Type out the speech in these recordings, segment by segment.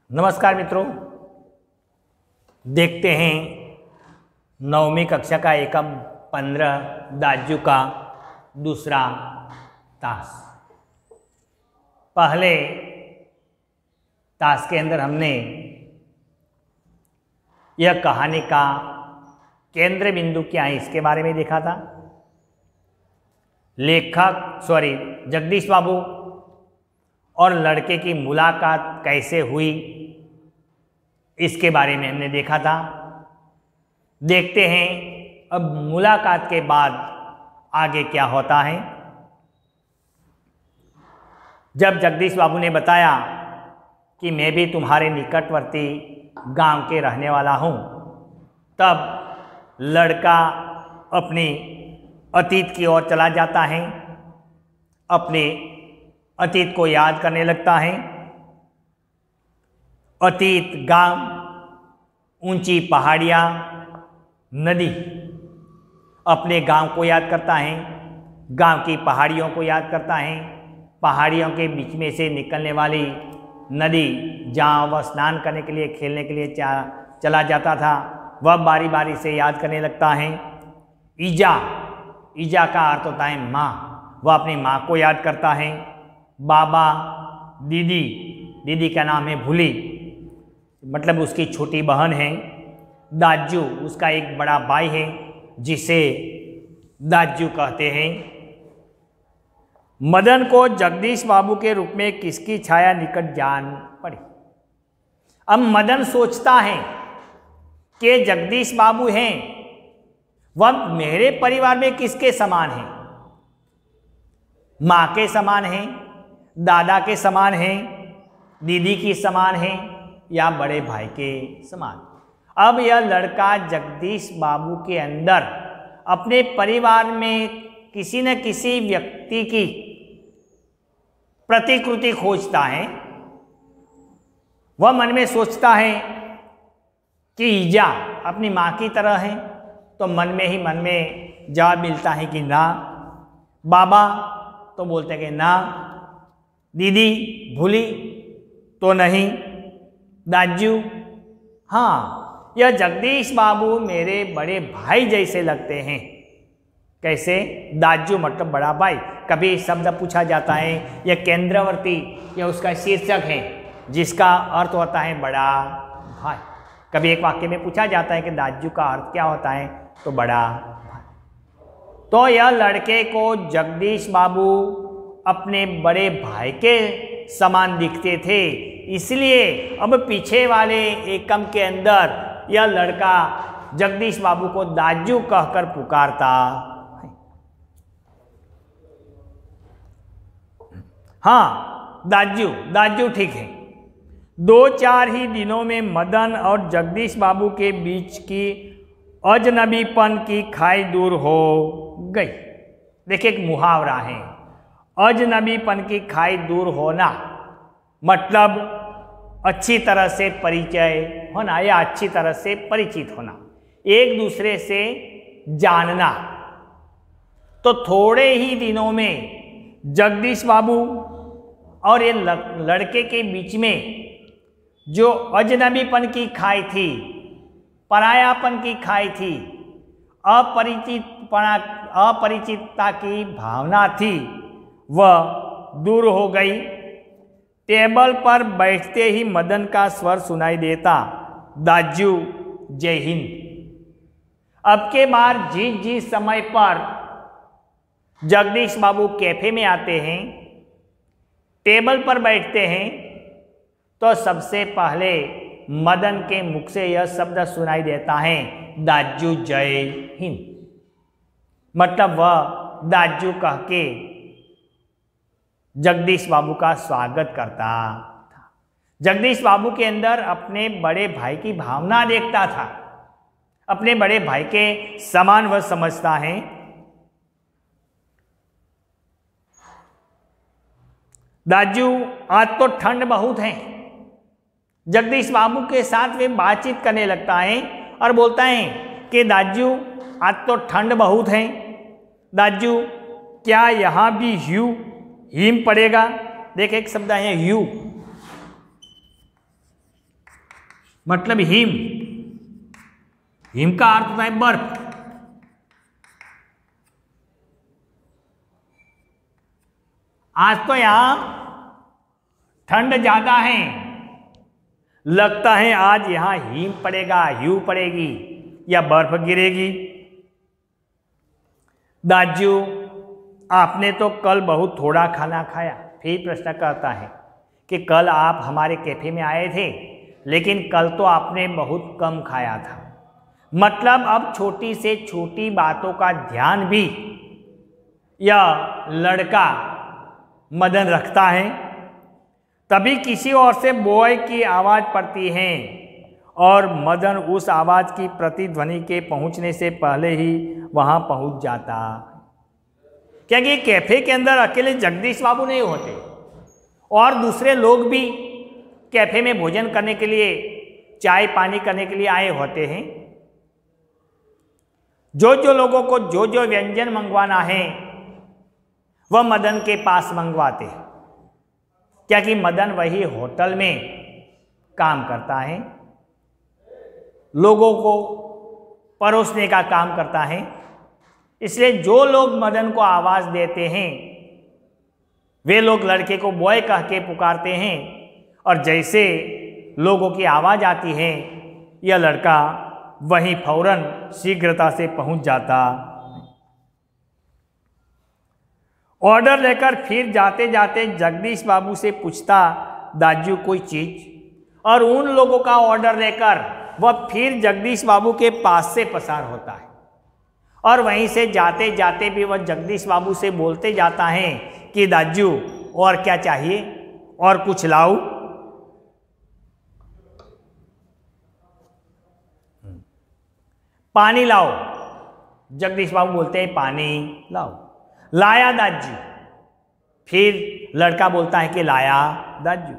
नमस्कार मित्रों, देखते हैं 9वीं कक्षा का एकम 15 दाजू का दूसरा तास। पहले तास के अंदर हमने यह कहानी का केंद्र बिंदु क्या है इसके बारे में देखा था। जगदीश बाबू और लड़के की मुलाकात कैसे हुई इसके बारे में हमने देखा था। देखते हैं अब मुलाकात के बाद आगे क्या होता है। जब जगदीश बाबू ने बताया कि मैं भी तुम्हारे निकटवर्ती गांव के रहने वाला हूं, तब लड़का अपनी अतीत की ओर चला जाता है, अपने अतीत को याद करने लगता है। अतीत, गांव, ऊंची पहाड़ियाँ, नदी, अपने गांव को याद करता है, गांव की पहाड़ियों को याद करता है, पहाड़ियों के बीच में से निकलने वाली नदी जहाँ वह स्नान करने के लिए, खेलने के लिए चला जाता था, वह बारी बारी से याद करने लगता है। ईजा का अर्थ होता है माँ, वह अपनी माँ को याद करता है। बाबा, दीदी का नाम है भूली, मतलब उसकी छोटी बहन है। दाजू उसका एक बड़ा भाई है जिसे दाजू कहते हैं। मदन को जगदीश बाबू के रूप में किसकी छाया निकट जान पड़ी। अब मदन सोचता है कि जगदीश बाबू हैं, वह मेरे परिवार में किसके समान हैं? माँ के समान हैं, दादा के समान हैं, दीदी की समान हैं या बड़े भाई के समान। अब यह लड़का जगदीश बाबू के अंदर अपने परिवार में किसी न किसी व्यक्ति की प्रतिकृति खोजता है। वह मन में सोचता है कि ईजा अपनी माँ की तरह है, तो मन में जवाब मिलता है कि ना। बाबा तो बोलते हैं कि ना। दीदी भूली तो नहीं। दाजू, हाँ, यह जगदीश बाबू मेरे बड़े भाई जैसे लगते हैं। कैसे? दाजू मतलब बड़ा भाई। कभी शब्द पूछा जाता है, यह केंद्रवर्ती, यह उसका शीर्षक है जिसका अर्थ होता है बड़ा भाई। कभी एक वाक्य में पूछा जाता है कि दाजू का अर्थ क्या होता है, तो बड़ा भाई। तो यह लड़के को जगदीश बाबू अपने बड़े भाई के समान दिखते थे, इसलिए अब पीछे वाले एकम के अंदर यह लड़का जगदीश बाबू को दाजू कहकर पुकारता है। हाँ, दाजू ठीक है। 2-4 ही दिनों में मदन और जगदीश बाबू के बीच की अजनबीपन की खाई दूर हो गई। देखिए, एक मुहावरा है, अजनबीपन की खाई दूर होना मतलब अच्छी तरह से परिचय होना या अच्छी तरह से परिचित होना, एक दूसरे से जानना। तो थोड़े ही दिनों में जगदीश बाबू और ये लड़के के बीच में जो अजनबीपन की खाई थी, परायापन की खाई थी, अपरिचितता की भावना थी, वह दूर हो गई। टेबल पर बैठते ही मदन का स्वर सुनाई देता, दाजू जय हिंद। अब के बार जिस समय पर जगदीश बाबू कैफे में आते हैं, टेबल पर बैठते हैं, तो सबसे पहले मदन के मुख से यह शब्द सुनाई देता है, दाजू जय हिंद। मतलब वह दाजू कह के जगदीश बाबू का स्वागत करता था। जगदीश बाबू के अंदर अपने बड़े भाई की भावना देखता था, अपने बड़े भाई के समान वह समझता है। दाजू, आज तो ठंड बहुत है। जगदीश बाबू के साथ वे बातचीत करने लगता है और बोलता है कि दाजू, आज तो ठंड बहुत है। दाजू, क्या यहाँ भी हिम पड़ेगा? देख, एक शब्द है ह्यू। मतलब हिम। हिम का अर्थ होता है बर्फ। आज तो यहां ठंड ज्यादा है, लगता है आज यहां हिम पड़ेगा, ह्यू पड़ेगी या बर्फ गिरेगी। दाजू, आपने तो कल बहुत थोड़ा खाना खाया। फिर प्रश्न करता है कि कल आप हमारे कैफे में आए थे, लेकिन कल तो आपने बहुत कम खाया था। मतलब अब छोटी से छोटी बातों का ध्यान भी यह लड़का मदन रखता है। तभी किसी और से बॉय की आवाज़ पड़ती है और मदन उस आवाज़ की प्रतिध्वनि के पहुंचने से पहले ही वहां पहुंच जाता। क्योंकि कैफे के अंदर अकेले जगदीश बाबू नहीं होते और दूसरे लोग भी कैफे में भोजन करने के लिए, चाय पानी करने के लिए आए होते हैं। जो जो लोगों को जो जो व्यंजन मंगवाना है वह मदन के पास मंगवाते हैं, क्योंकि मदन वही होटल में काम करता है, लोगों को परोसने का काम करता है। इसलिए जो लोग मदन को आवाज़ देते हैं वे लोग लड़के को बॉय कह के पुकारते हैं, और जैसे लोगों की आवाज़ आती है यह लड़का वहीं फौरन शीघ्रता से पहुंच जाता। ऑर्डर लेकर फिर जाते जाते जगदीश बाबू से पूछता दाजू कोई चीज़, और उन लोगों का ऑर्डर लेकर वह फिर जगदीश बाबू के पास से पसार होता है, और वहीं से जाते जाते भी वह जगदीश बाबू से बोलते जाता है कि दाजू और क्या चाहिए, और कुछ लाऊं? पानी लाओ। जगदीश बाबू बोलते हैं पानी लाओ। लाया दाजू। फिर लड़का बोलता है कि लाया दाजू।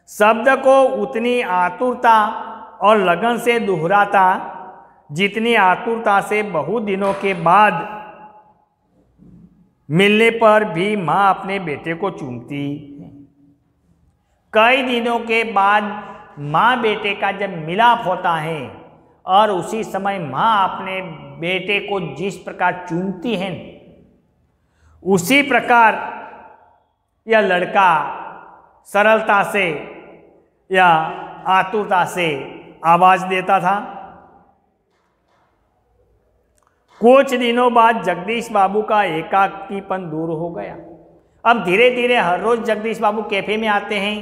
शब्द को उतनी आतुरता और लगन से दोहराता जितनी आतुरता से बहुत दिनों के बाद मिलने पर भी माँ अपने बेटे को चूमती है। कई दिनों के बाद माँ बेटे का जब मिलाप होता है और उसी समय माँ अपने बेटे को जिस प्रकार चूमती है, उसी प्रकार यह लड़का सरलता से या आतुरता से आवाज देता था। कुछ दिनों बाद जगदीश बाबू का एकाकीपन दूर हो गया। अब धीरे धीरे हर रोज जगदीश बाबू कैफे में आते हैं,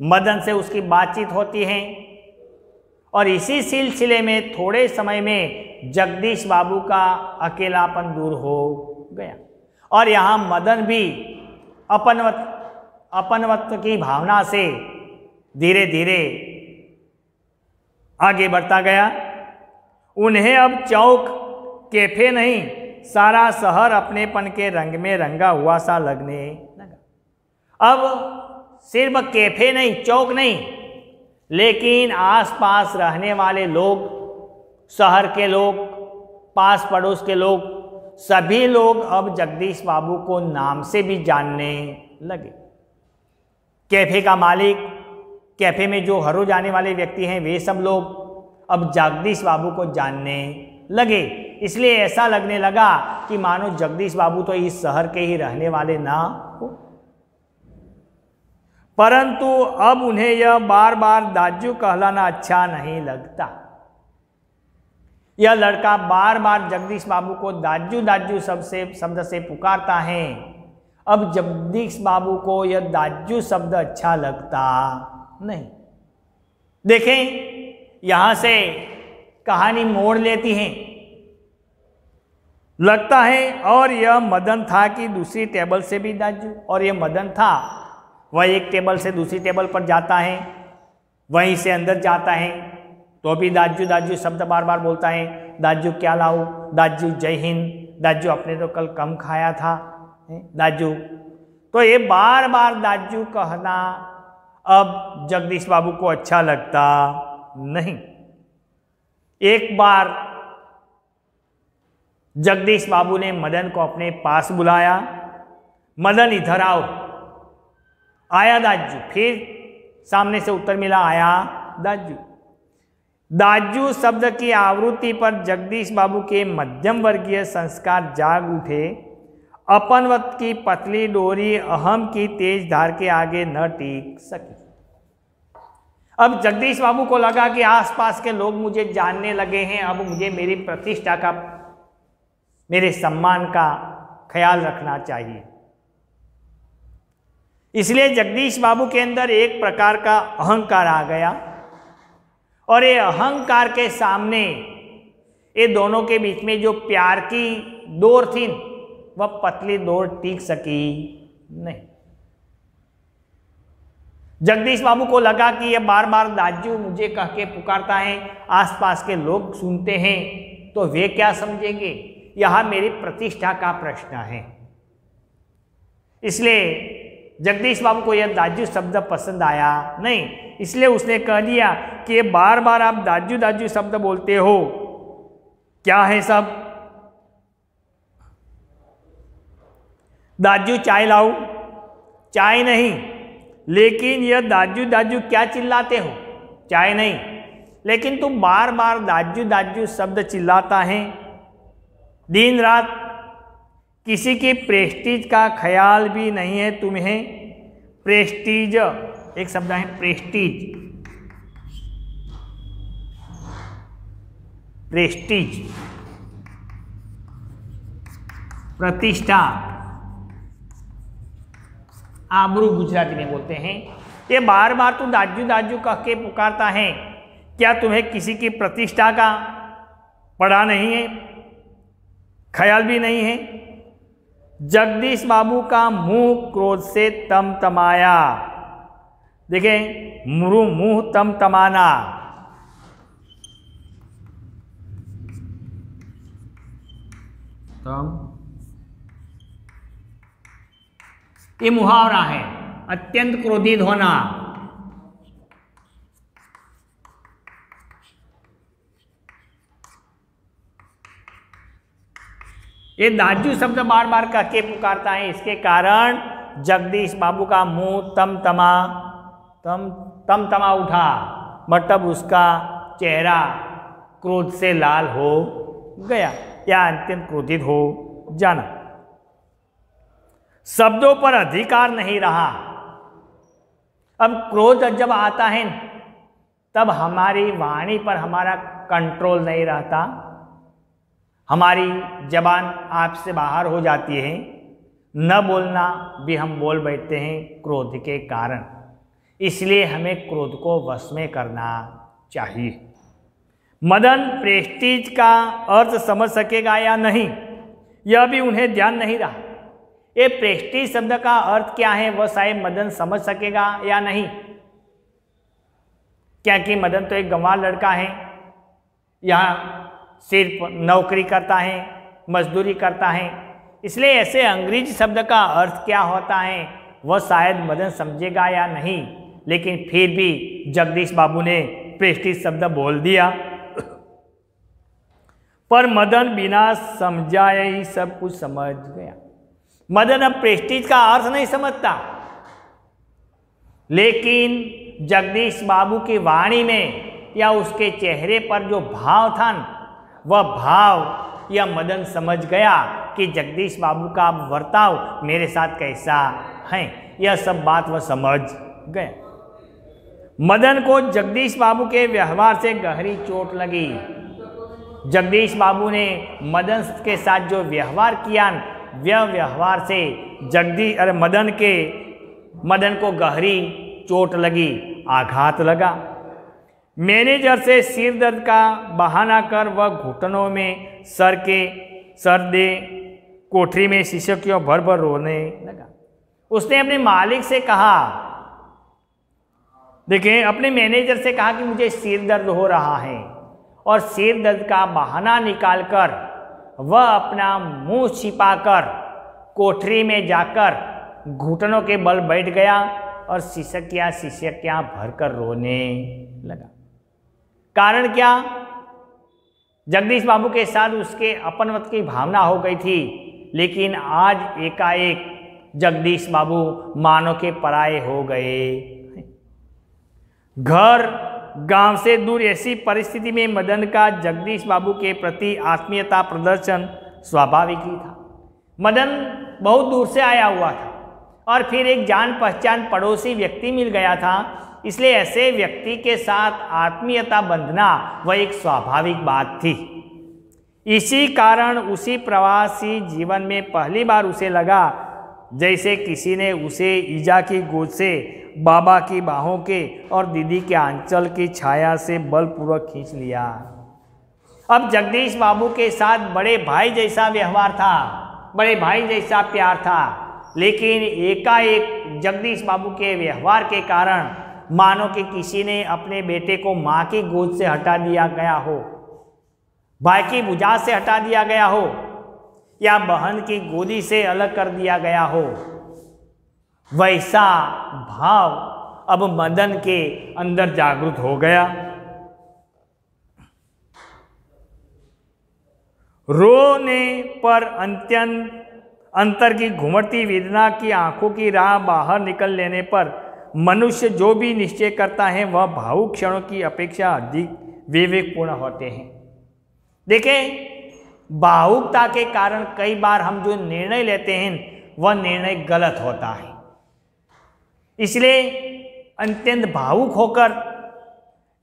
मदन से उसकी बातचीत होती है, और इसी सिलसिले में थोड़े समय में जगदीश बाबू का अकेलापन दूर हो गया, और यहाँ मदन भी अपनत्व की भावना से धीरे धीरे आगे बढ़ता गया। उन्हें अब चौक कैफे नहीं, सारा शहर अपनेपन के रंग में रंगा हुआ सा लगने लगा। अब सिर्फ कैफे नहीं, चौक नहीं, लेकिन आसपास रहने वाले लोग, शहर के लोग, पास पड़ोस के लोग, सभी लोग अब जगदीश बाबू को नाम से भी जानने लगे। कैफे का मालिक, कैफे में जो हर रोज आने वाले व्यक्ति हैं, वे सब लोग अब जगदीश बाबू को जानने लगे। इसलिए ऐसा लगने लगा कि मानो जगदीश बाबू तो इस शहर के ही रहने वाले ना हो। परंतु अब उन्हें यह बार बार दाजू कहलाना अच्छा नहीं लगता। यह लड़का बार बार जगदीश बाबू को दाजू दाजू शब्द से पुकारता है। अब जगदीश बाबू को यह दाजू शब्द अच्छा लगता नहीं। देखें, यहां से कहानी मोड़ लेती है। लगता है और यह मदन था कि दूसरी टेबल से भी दाजू, और यह मदन था, वह एक टेबल से दूसरी टेबल पर जाता है, वहीं से अंदर जाता है तो भी दाजू दाजू शब्द बार बार बोलता है। दाजू क्या लाऊं, दाजू जय हिंद, दाजू अपने तो कल कम खाया था, दाजू। तो ये बार बार दाजू कहना अब जगदीश बाबू को अच्छा लगता नहीं। एक बार जगदीश बाबू ने मदन को अपने पास बुलाया। मदन इधर आओ। आया दाजू। फिर सामने से उत्तर मिला, आया दाजू। दाजू शब्द की आवृत्ति पर जगदीश बाबू के मध्यम वर्गीय संस्कार जाग उठे। अपनवत की पतली डोरी अहम की तेज धार के आगे न टिक सकी। अब जगदीश बाबू को लगा कि आसपास के लोग मुझे जानने लगे हैं, अब मुझे मेरी प्रतिष्ठा का, मेरे सम्मान का ख्याल रखना चाहिए। इसलिए जगदीश बाबू के अंदर एक प्रकार का अहंकार आ गया और ये अहंकार के सामने ये दोनों के बीच में जो प्यार की डोर थी वह पतली डोर टिक सकी नहीं। जगदीश बाबू को लगा कि ये बार बार दाजू मुझे कह के पुकारता है, आसपास के लोग सुनते हैं तो वे क्या समझेंगे, यह मेरी प्रतिष्ठा का प्रश्न है। इसलिए जगदीश बाबू को यह दाजू शब्द पसंद आया नहीं। इसलिए उसने कह दिया कि ये बार बार आप दाजू दाजू शब्द बोलते हो, क्या है सब? दाजू चाय लाऊं? चाय नहीं। लेकिन यह दाजू दाजू क्या चिल्लाते हो? चाय नहीं। लेकिन तुम बार बार दाजू दाजू शब्द चिल्लाता है। दिन रात किसी की प्रेस्टीज का ख्याल भी नहीं है तुम्हें। प्रेस्टीज एक शब्द है, प्रेस्टीज, प्रेस्टीज प्रतिष्ठा, आबरू गुजराती में बोलते हैं। ये बार बार तू दाजू दाजू कह के पुकारता है, क्या तुम्हें किसी की प्रतिष्ठा का पड़ा नहीं है, ख्याल भी नहीं है? जगदीश बाबू का मुंह क्रोध से तमतमाया। देखें, मुंह तमतमाना, ये मुहावरा है, अत्यंत क्रोधित होना। ये दाजू शब्द बार बार कह के पुकारता है, इसके कारण जगदीश बाबू का मुंह तमतमा उठा, मतलब उसका चेहरा क्रोध से लाल हो गया या अत्यंत क्रोधित हो जाना। शब्दों पर अधिकार नहीं रहा। अब क्रोध जब आता है तब हमारी वाणी पर हमारा कंट्रोल नहीं रहता, हमारी जबान आपसे बाहर हो जाती है, न बोलना भी हम बोल बैठते हैं क्रोध के कारण। इसलिए हमें क्रोध को वश में करना चाहिए। मदन प्रेस्टीज का अर्थ समझ सकेगा या नहीं, यह भी उन्हें ध्यान नहीं रहा। ये प्रेस्टीज शब्द का अर्थ क्या है वह शायद मदन समझ सकेगा या नहीं, क्योंकि मदन तो एक गंवार लड़का है, यहाँ सिर्फ नौकरी करता है, मजदूरी करता है। इसलिए ऐसे अंग्रेजी शब्द का अर्थ क्या होता है वह शायद मदन समझेगा या नहीं, लेकिन फिर भी जगदीश बाबू ने प्रेस्टीज शब्द बोल दिया। पर मदन बिना समझाए ही सब कुछ समझ गया। मदन अब प्रेस्टीज का अर्थ नहीं समझता, लेकिन जगदीश बाबू की वाणी में या उसके चेहरे पर जो भाव था वह भाव यह मदन समझ गया कि जगदीश बाबू का बर्ताव मेरे साथ कैसा है, यह सब बात वह समझ गया। मदन को जगदीश बाबू के व्यवहार से गहरी चोट लगी। जगदीश बाबू ने मदन के साथ जो व्यवहार किया वह व्यवहार से मदन को गहरी चोट लगी, आघात लगा। मैनेजर से सिर दर्द का बहाना कर वह घुटनों में सर दे कोठरी में शीशे की ओर भर भर रोने लगा। उसने अपने मालिक से कहा, देखें, अपने मैनेजर से कहा कि मुझे सिर दर्द हो रहा है, और सिर दर्द का बहाना निकालकर वह अपना मुंह छिपाकर कोठरी में जाकर घुटनों के बल बैठ गया और सिसकियां भरकर रोने लगा। कारण क्या? जगदीश बाबू के साथ उसके अपनवत की भावना हो गई थी, लेकिन आज एकाएक जगदीश बाबू मानो के पराये हो गए। घर गांव से दूर ऐसी परिस्थिति में मदन का जगदीश बाबू के प्रति आत्मीयता प्रदर्शन स्वाभाविक ही था। मदन बहुत दूर से आया हुआ था और फिर एक जान पहचान पड़ोसी व्यक्ति मिल गया था, इसलिए ऐसे व्यक्ति के साथ आत्मीयता बंधना वह एक स्वाभाविक बात थी। इसी कारण उसी प्रवासी जीवन में पहली बार उसे लगा जैसे किसी ने उसे ईजा की गोद से, बाबा की बाहों के और दीदी के आंचल की छाया से बलपूर्वक खींच लिया। अब जगदीश बाबू के साथ बड़े भाई जैसा व्यवहार था, बड़े भाई जैसा प्यार था, लेकिन एकाएक जगदीश बाबू के व्यवहार के कारण मानो कि किसी ने अपने बेटे को माँ की गोद से हटा दिया गया हो, भाई की भुजा से हटा दिया गया हो या बहन की गोदी से अलग कर दिया गया हो। वैसा भाव अब मदन के अंदर जागृत हो गया। रोने पर अंतर की घुमड़ती वेदना की आंखों की राह बाहर निकल लेने पर मनुष्य जो भी निश्चय करता है वह भावुक क्षणों की अपेक्षा अधिक विवेकपूर्ण होते हैं। देखें, भावुकता के कारण कई बार हम जो निर्णय लेते हैं वह निर्णय गलत होता है। इसलिए अत्यंत भावुक होकर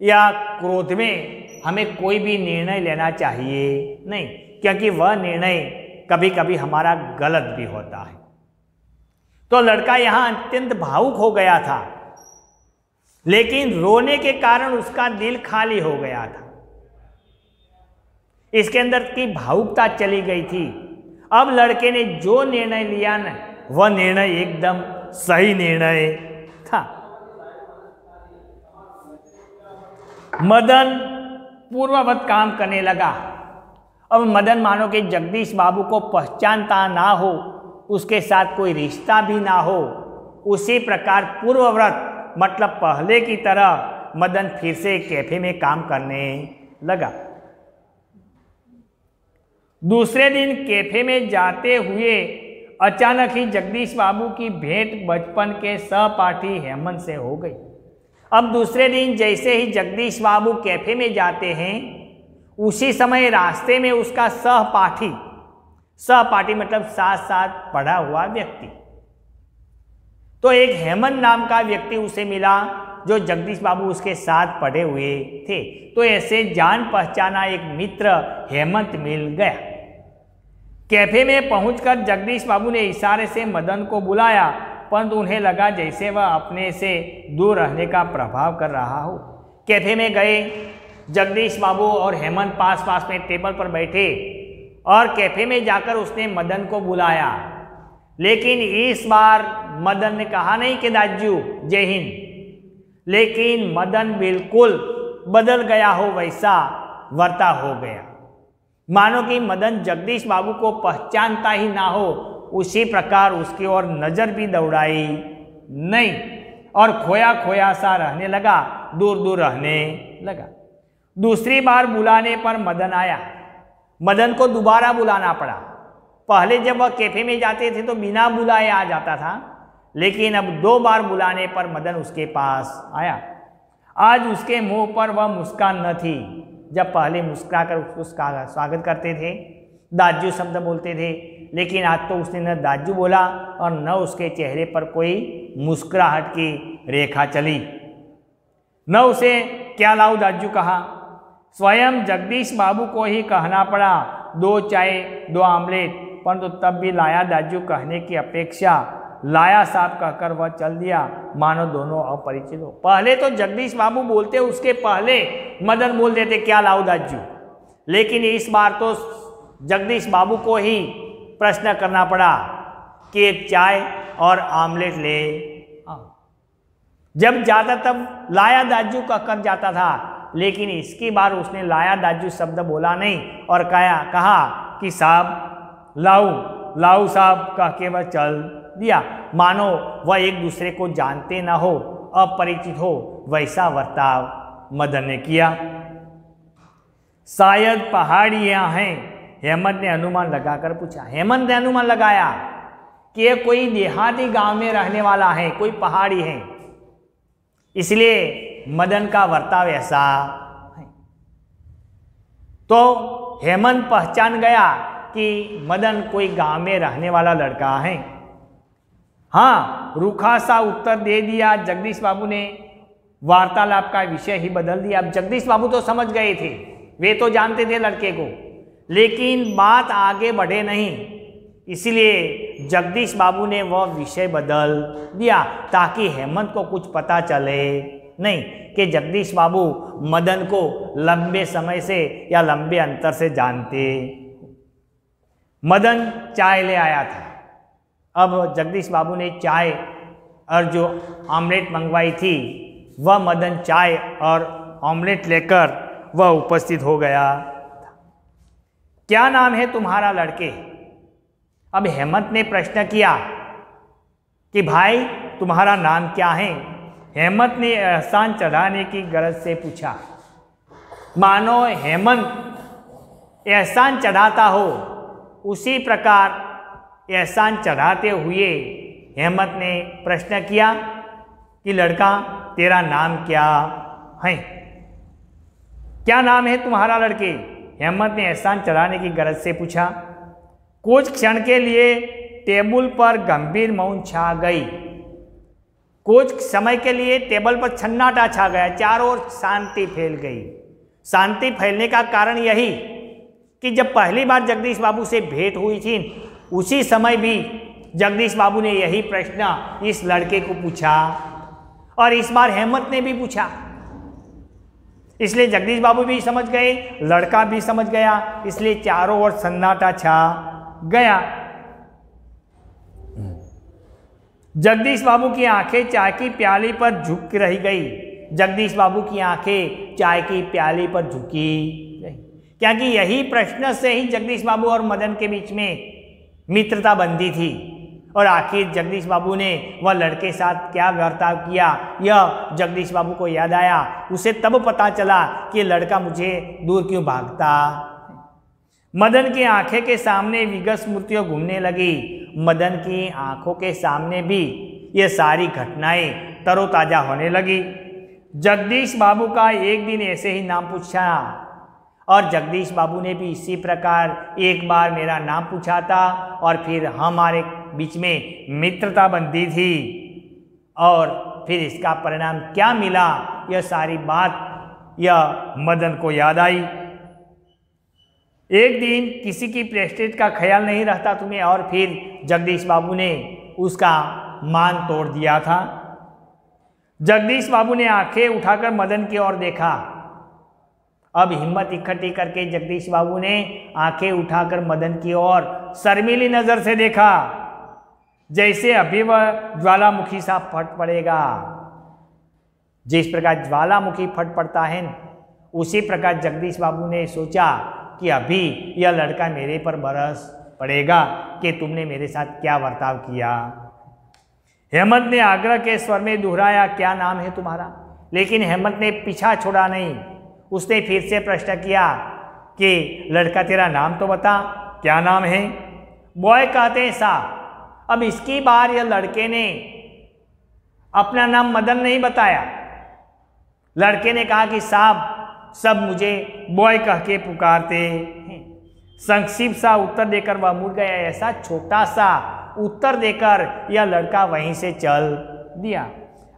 या क्रोध में हमें कोई भी निर्णय लेना चाहिए नहीं, क्योंकि वह निर्णय कभी कभी हमारा गलत भी होता है। तो लड़का यहाँ अत्यंत भावुक हो गया था, लेकिन रोने के कारण उसका दिल खाली हो गया था, इसके अंदर की भावुकता चली गई थी। अब लड़के ने जो निर्णय लिया ना, वह निर्णय एकदम सही निर्णय था। मदन पूर्ववत काम करने लगा। अब मदन मानो कि जगदीश बाबू को पहचानता ना हो, उसके साथ कोई रिश्ता भी ना हो, उसी प्रकार पूर्वव्रत मतलब पहले की तरह मदन फिर से कैफे में काम करने लगा। दूसरे दिन कैफे में जाते हुए अचानक ही जगदीश बाबू की भेंट बचपन के सहपाठी हेमंत से हो गई। अब दूसरे दिन जैसे ही जगदीश बाबू कैफे में जाते हैं, उसी समय रास्ते में उसका सहपाठी मतलब साथ साथ पढ़ा हुआ व्यक्ति, तो एक हेमंत नाम का व्यक्ति उसे मिला जो जगदीश बाबू उसके साथ पढ़े हुए थे। तो ऐसे जान पहचाना एक मित्र हेमंत मिल गया। कैफे में पहुंचकर जगदीश बाबू ने इशारे से मदन को बुलाया, परंतु उन्हें लगा जैसे वह अपने से दूर रहने का प्रभाव कर रहा हो। कैफे में गए, जगदीश बाबू और हेमंत पास पास में टेबल पर बैठे और कैफे में जाकर उसने मदन को बुलाया, लेकिन इस बार मदन ने कहा नहीं कि दाजू जय हिंद, लेकिन मदन बिल्कुल बदल गया हो वैसा वर्ता हो गया, मानो कि मदन जगदीश बाबू को पहचानता ही ना हो। उसी प्रकार उसकी ओर नजर भी दौड़ाई नहीं और खोया खोया सा रहने लगा, दूर दूर रहने लगा। दूसरी बार बुलाने पर मदन आया। मदन को दोबारा बुलाना पड़ा। पहले जब वह कैफे में जाते थे तो बिना बुलाए आ जाता था, लेकिन अब 2 बार बुलाने पर मदन उसके पास आया। आज उसके मुंह पर वह मुस्कान न थी। जब पहले मुस्कुराकर उसका स्वागत करते थे, दाजू शब्द बोलते थे, लेकिन आज तो उसने न दाजू बोला और न उसके चेहरे पर कोई मुस्कुराहट की रेखा चली। न उसे क्या लाऊं दाजू कहा, स्वयं जगदीश बाबू को ही कहना पड़ा 2 चाय 2 आमलेट, परंतु तब भी लाया दाजू कहने की अपेक्षा लाया साहब कहकर वह चल दिया, मानो दोनों अपरिचित हो। पहले तो जगदीश बाबू बोलते, उसके पहले मदन बोल देते क्या लाऊं दाजू, लेकिन इस बार तो जगदीश बाबू को ही प्रश्न करना पड़ा कि 1 चाय और आमलेट ले आओ। जब जाता तब लाया दाजू कहकर जाता था, लेकिन इसकी बार उसने लाया दाजू शब्द बोला नहीं और कहा कि साहब लाऊ साहब कह के वह चल दिया, मानो वह एक दूसरे को जानते ना हो, अपरिचित हो, वैसा बर्ताव मदन ने किया। शायद पहाड़ियां हैं, हेमंत ने अनुमान लगाकर पूछा। हेमंत ने अनुमान लगाया कि ये कोई देहाती गांव में रहने वाला है, कोई पहाड़ी है, इसलिए मदन का वर्ताव ऐसा है। तो हेमंत पहचान गया कि मदन कोई गांव में रहने वाला लड़का है। हाँ, रूखा सा उत्तर दे दिया जगदीश बाबू ने। वार्तालाप का विषय ही बदल दिया। अब जगदीश बाबू तो समझ गए थे, वे तो जानते थे लड़के को, लेकिन बात आगे बढ़े नहीं, इसलिए जगदीश बाबू ने वह विषय बदल दिया ताकि हेमंत को कुछ पता चले नहीं कि जगदीश बाबू मदन को लंबे समय से या लंबे अंतर से जानते। मदन चाय ले आया था। अब जगदीश बाबू ने चाय और जो ऑमलेट मंगवाई थी, वह मदन चाय और ऑमलेट लेकर वह उपस्थित हो गया। क्या नाम है तुम्हारा लड़के? अब हेमंत ने प्रश्न किया कि भाई तुम्हारा नाम क्या है? हेमंत ने एहसान चढ़ाने की गरज से पूछा, मानो हेमंत एहसान चढ़ाता हो। उसी प्रकार एहसान चढ़ाते हुए हेमंत ने प्रश्न किया कि लड़का तेरा नाम क्या है? क्या नाम है तुम्हारा लड़के? हेमंत ने एहसान चढ़ाने की गरज से पूछा। कुछ क्षण के लिए टेबल पर गंभीर मौन छा गई। कुछ समय के लिए टेबल पर सन्नाटा छा गया, चारों ओर शांति फैल गई। शांति फैलने का कारण यही कि जब पहली बार जगदीश बाबू से भेंट हुई थी, उसी समय भी जगदीश बाबू ने यही प्रश्न इस लड़के को पूछा और इस बार हेमंत ने भी पूछा। इसलिए जगदीश बाबू भी समझ गए, लड़का भी समझ गया, इसलिए चारों ओर सन्नाटा छा गया। जगदीश बाबू की आंखें चाय की प्याली पर झुक रह गई। जगदीश बाबू की आंखें चाय की प्याली पर झुकी गई, क्योंकि यही प्रश्न से ही जगदीश बाबू और मदन के बीच में मित्रता बंधी थी। और आखिर जगदीश बाबू ने वह लड़के साथ क्या बर्ताव किया, यह जगदीश बाबू को याद आया। उसे तब पता चला कि लड़का मुझे दूर क्यों भागता। मदन की आंखें के सामने विगत स्मृतियां घूमने लगी। मदन की आंखों के सामने भी ये सारी घटनाएं तरोताजा होने लगी। जगदीश बाबू का एक दिन ऐसे ही नाम पूछा और जगदीश बाबू ने भी इसी प्रकार एक बार मेरा नाम पूछा था और फिर हमारे बीच में मित्रता बंधी थी। और फिर इसका परिणाम क्या मिला, यह सारी बात यह मदन को याद आई। एक दिन किसी की प्रेस्टेज का ख्याल नहीं रहता तुम्हें, और फिर जगदीश बाबू ने उसका मान तोड़ दिया था। जगदीश बाबू ने आंखें उठाकर मदन की ओर देखा। अब हिम्मत इकट्ठी करके जगदीश बाबू ने आंखें उठाकर मदन की ओर शर्मीली नजर से देखा, जैसे अभी वह ज्वालामुखी सा फट पड़ेगा। जिस प्रकार ज्वालामुखी फट पड़ता है, उसी प्रकार जगदीश बाबू ने सोचा कि अभी यह लड़का मेरे पर बरस पड़ेगा कि तुमने मेरे साथ क्या बर्ताव किया। हेमंत ने आग्रह के स्वर में दोहराया, क्या नाम है तुम्हारा? लेकिन हेमंत ने पीछा छोड़ा नहीं। उसने फिर से प्रश्न किया कि लड़का तेरा नाम तो बता, क्या नाम है? बॉय कहते हैं साहब। अब इसकी बार यह लड़के ने अपना नाम मदन नहीं बताया। लड़के ने कहा कि साहब सब मुझे बॉय कह के पुकारते हैं। संक्षिप्त सा उत्तर देकर वह मुड़ गया। ऐसा छोटा सा उत्तर देकर यह लड़का वहीं से चल दिया।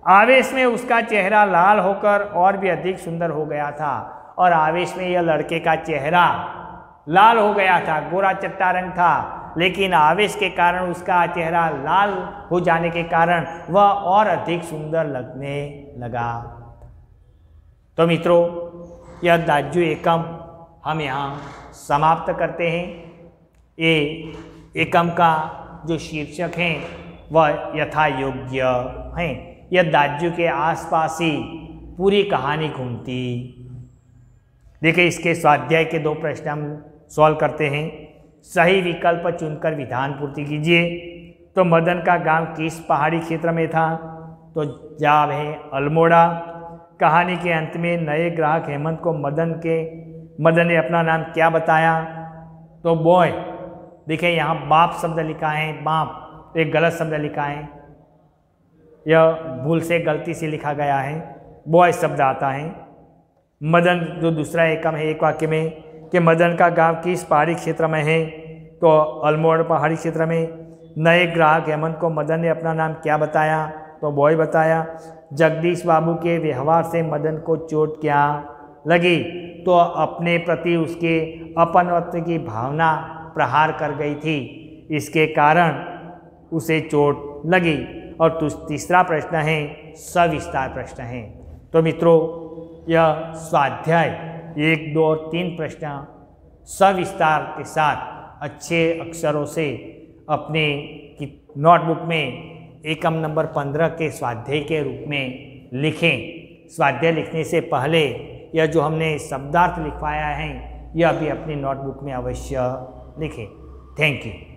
आवेश में उसका चेहरा लाल होकर और भी अधिक सुंदर हो गया था। और आवेश में यह लड़के का चेहरा लाल हो गया था, गोरा चट्टा रंग था, लेकिन आवेश के कारण उसका चेहरा लाल हो जाने के कारण वह और अधिक सुंदर लगने लगा। तो मित्रों, यह दाजू एकम हम यहाँ समाप्त करते हैं। ये एकम का जो शीर्षक है वह यथा योग्य है। यह दाजू के आसपास ही पूरी कहानी घूमती। देखिए, इसके स्वाध्याय के 2 प्रश्न हम सॉल्व करते हैं। सही विकल्प चुनकर विधान पूर्ति कीजिए। तो मदन का गांव किस पहाड़ी क्षेत्र में था? तो जवाब है अल्मोड़ा। कहानी के अंत में नए ग्राहक हेमंत को मदन ने अपना नाम क्या बताया? तो बॉय। देखिए, यहाँ बाप शब्द लिखा है, बाप एक गलत शब्द लिखा है, यह भूल से गलती से लिखा गया है। बॉय शब्द आता है। मदन जो दूसरा एकम है एक वाक्य में कि मदन का गांव किस पहाड़ी क्षेत्र में है, तो अल्मोड़ पहाड़ी क्षेत्र में। नए ग्राहक हेमंत को मदन ने अपना नाम क्या बताया, तो बॉय बताया। जगदीश बाबू के व्यवहार से मदन को चोट क्या लगी, तो अपने प्रति उसके अपनत्व की भावना प्रहार कर गई थी, इसके कारण उसे चोट लगी। और तीसरा प्रश्न है सविस्तार प्रश्न है। तो मित्रों, यह स्वाध्याय 1, 2 और 3 प्रश्न सविस्तार के साथ अच्छे अक्षरों से अपने नोटबुक में एकम नंबर 15 के स्वाध्याय के रूप में लिखें। स्वाध्याय लिखने से पहले यह जो हमने शब्दार्थ लिखवाया है यह भी अपनी नोटबुक में अवश्य लिखें। Thank you.